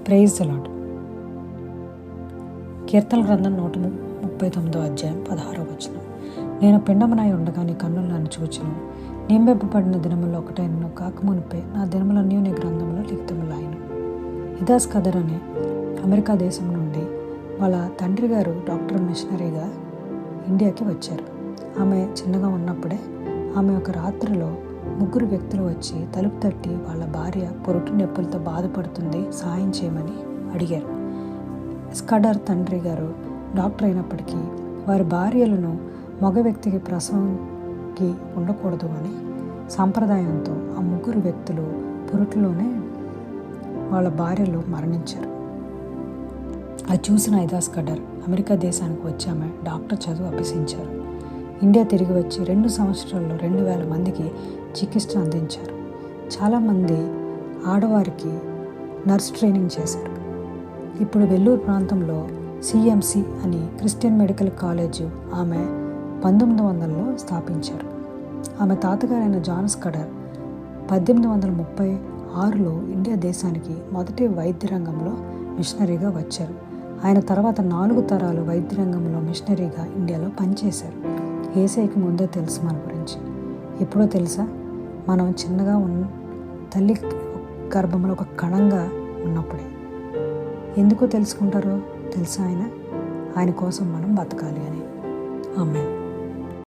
Praise the lord. కీర్తన గ్రంథం 139 అధ్యాయం 16వ వచనం. నేను పిండమునై ఉండగా నీ కన్నులు నన్ను చూచును, నింబెప్పబడిన దినముల్లో ఒకటైనను కాకమునిపై నా దినములన్నీ నీ గ్రంథంలో లిఖితములాయను. ఇదాస్ కదర్ అనే అమెరికా దేశం నుండి వాళ్ళ తండ్రి గారు డాక్టర్ మిషనరీగా ఇండియాకి వచ్చారు. ఆమె చిన్నగా ఉన్నప్పుడే ఆమె ఒక రాత్రిలో 3 వ్యక్తులు వచ్చి తలుపు తట్టి వాళ్ళ భార్య పొరుటు నొప్పులతో బాధపడుతుంది, సహాయం చేయమని అడిగారు. స్కడర్ తండ్రి గారు డాక్టర్ అయినప్పటికీ వారి భార్యలను మగ వ్యక్తికి ప్రసవంకి ఉండకూడదు అని సాంప్రదాయంతో ఆ 3 వ్యక్తులు పురుట్లోనే వాళ్ళ భార్యలు మరణించారు. అది చూసిన ఇదాస్ కదర్ అమెరికా దేశానికి వచ్చి ఆమె డాక్టర్ చదువు అభ్యసించారు. ఇండియా తిరిగి వచ్చి 2 సంవత్సరాల్లో 2000 మందికి చికిత్స అందించారు. చాలామంది ఆడవారికి నర్స్ ట్రైనింగ్ చేశారు. ఇప్పుడు వెల్లూరు ప్రాంతంలో సిఎంసి అని క్రిస్టియన్ మెడికల్ కాలేజు ఆమె 1900లో స్థాపించారు. ఆమె తాతగారైన జాన్ స్కడర్ 1836లో ఇండియా దేశానికి మొదటి వైద్య రంగంలో మిషనరీగా వచ్చారు. ఆయన తర్వాత 4 తరాలు వైద్య రంగంలో మిషనరీగా ఇండియాలో పనిచేశారు. యేసయ్యకి ముందే తెలుసు మన గురించి. ఎప్పుడో తెలుసా? మనం చిన్నగా తల్లి గర్భంలో ఒక కణంగా ఉన్నప్పుడే. ఎందుకు తెలుసుకుంటారో తెలుసా? ఆయన కోసం మనం బతకాలి అని. ఆమేన్.